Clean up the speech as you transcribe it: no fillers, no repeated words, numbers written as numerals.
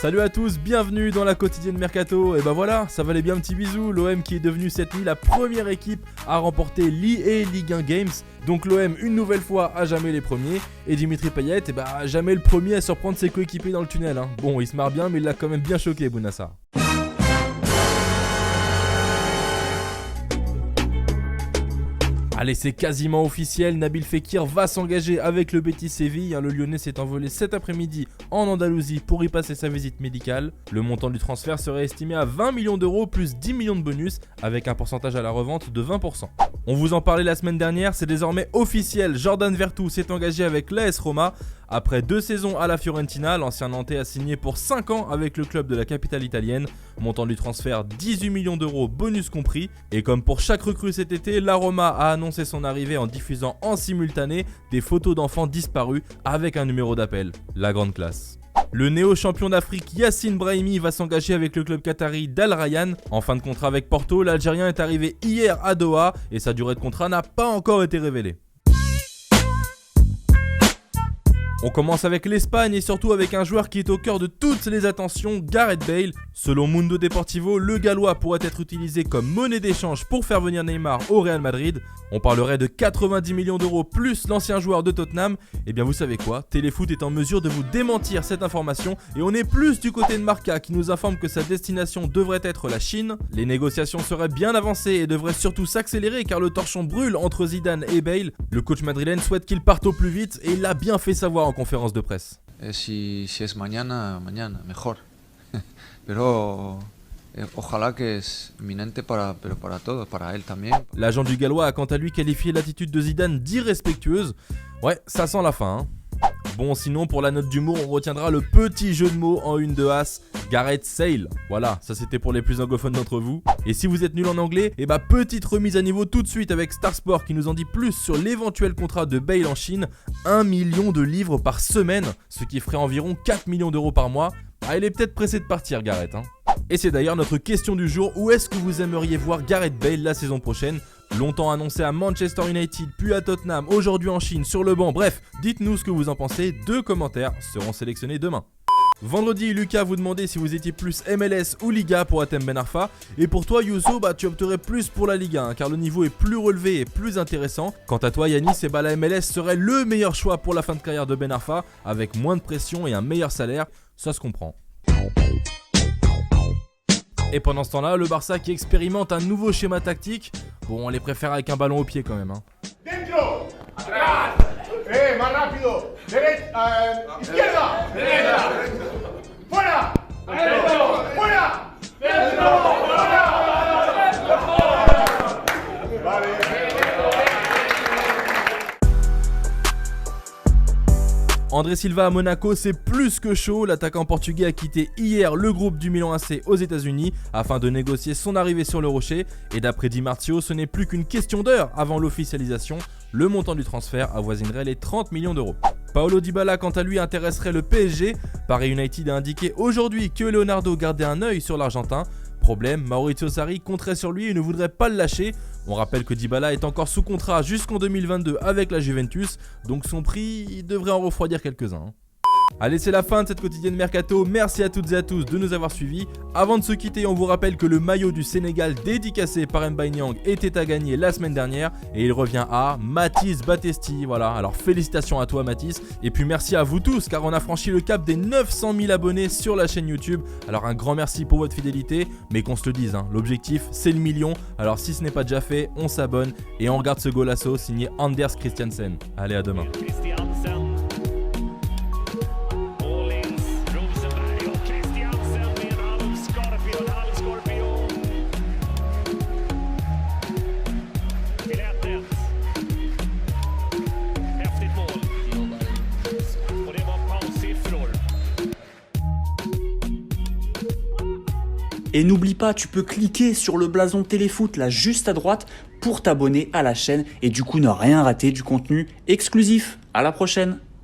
Salut à tous, bienvenue dans la quotidienne Mercato. Et bah voilà, ça valait bien un petit bisou. L'OM qui est devenu cette nuit la première équipe à remporter l'EA Ligue 1 Games. Donc l'OM une nouvelle fois à jamais les premiers. Et Dimitri Payet, et bah jamais le premier à surprendre ses coéquipiers dans le tunnel. Bon, il se marre bien, mais il l'a quand même bien choqué, Bounassar. Allez, c'est quasiment officiel, Nabil Fekir va s'engager avec le Betis Séville. Le Lyonnais s'est envolé cet après-midi en Andalousie pour y passer sa visite médicale. Le montant du transfert serait estimé à 20 millions d'euros plus 10 millions de bonus avec un pourcentage à la revente de 20%. On vous en parlait la semaine dernière, c'est désormais officiel. Jordan Veretout s'est engagé avec l'AS Roma. Après 2 saisons à la Fiorentina, l'ancien Nantais a signé pour 5 ans avec le club de la capitale italienne. Montant du transfert 18 millions d'euros, bonus compris. Et comme pour chaque recrue cet été, la Roma a annoncé son arrivée en diffusant en simultané des photos d'enfants disparus avec un numéro d'appel. La grande classe. Le néo-champion d'Afrique Yassine Brahimi va s'engager avec le club qatari d'Al Rayyan. En fin de contrat avec Porto, l'Algérien est arrivé hier à Doha et sa durée de contrat n'a pas encore été révélée. On commence avec l'Espagne et surtout avec un joueur qui est au cœur de toutes les attentions, Gareth Bale. Selon Mundo Deportivo, le Gallois pourrait être utilisé comme monnaie d'échange pour faire venir Neymar au Real Madrid. On parlerait de 90 millions d'euros plus l'ancien joueur de Tottenham. Et bien vous savez quoi, Téléfoot est en mesure de vous démentir cette information et on est plus du côté de Marca qui nous informe que sa destination devrait être la Chine. Les négociations seraient bien avancées et devraient surtout s'accélérer car le torchon brûle entre Zidane et Bale. Le coach madrilène souhaite qu'il parte au plus vite et il l'a bien fait savoir en conférence de presse. Si es mañana, mejor. Pero ojalá que es inminente para todos, para él también. L'agent du Gallois a quant à lui qualifié l'attitude de Zidane d'irrespectueuse. Ouais, ça sent la fin. Bon, sinon pour la note d'humour, on retiendra le petit jeu de mots en une de as, Gareth Sale. Voilà, ça c'était pour les plus anglophones d'entre vous. Et si vous êtes nul en anglais, et bah petite remise à niveau tout de suite avec Star Sport qui nous en dit plus sur l'éventuel contrat de Bale en Chine. 1 million de livres par semaine, ce qui ferait environ 4 millions d'euros par mois. Ah, il est peut-être pressé de partir, Gareth. Et c'est d'ailleurs notre question du jour, où est-ce que vous aimeriez voir Gareth Bale la saison prochaine ? Longtemps annoncé à Manchester United, puis à Tottenham, aujourd'hui en Chine, sur le banc, bref, dites-nous ce que vous en pensez, 2 commentaires seront sélectionnés demain. Vendredi, Lucas vous demandait si vous étiez plus MLS ou Liga pour Hatem Ben Arfa. Et pour toi, Yousso, tu opterais plus pour la Liga, car le niveau est plus relevé et plus intéressant. Quant à toi, Yanis, la MLS serait le meilleur choix pour la fin de carrière de Ben Arfa, avec moins de pression et un meilleur salaire, ça se comprend. Et pendant ce temps-là, le Barça qui expérimente un nouveau schéma tactique. Bon, on les préfère avec un ballon au pied quand même. Dentro, atrás, más rápido, izquierda, derecha, fuera, fuera, vale. André Silva à Monaco, c'est plus que chaud. L'attaquant portugais a quitté hier le groupe du Milan AC aux États-Unis afin de négocier son arrivée sur le Rocher. Et d'après Di Marzio, ce n'est plus qu'une question d'heure avant l'officialisation. Le montant du transfert avoisinerait les 30 millions d'euros. Paulo Dybala, quant à lui, intéresserait le PSG. Paris United a indiqué aujourd'hui que Leonardo gardait un œil sur l'Argentin. Problème, Maurizio Sarri compterait sur lui et ne voudrait pas le lâcher. On rappelle que Dybala est encore sous contrat jusqu'en 2022 avec la Juventus, donc son prix devrait en refroidir quelques-uns. Allez, c'est la fin de cette quotidienne Mercato, merci à toutes et à tous de nous avoir suivis. Avant de se quitter, on vous rappelle que le maillot du Sénégal dédicacé par Mbaye Niang était à gagner la semaine dernière et il revient à Mathis Batesti. Voilà, alors félicitations à toi Mathis et puis merci à vous tous car on a franchi le cap des 900 000 abonnés sur la chaîne YouTube. Alors un grand merci pour votre fidélité, mais qu'on se le dise, l'objectif c'est le million. Alors si ce n'est pas déjà fait, on s'abonne et on regarde ce golasso signé Anders Christiansen. Allez, à demain. Et n'oublie pas, tu peux cliquer sur le blason Téléfoot là juste à droite pour t'abonner à la chaîne et du coup ne rien rater du contenu exclusif. À la prochaine.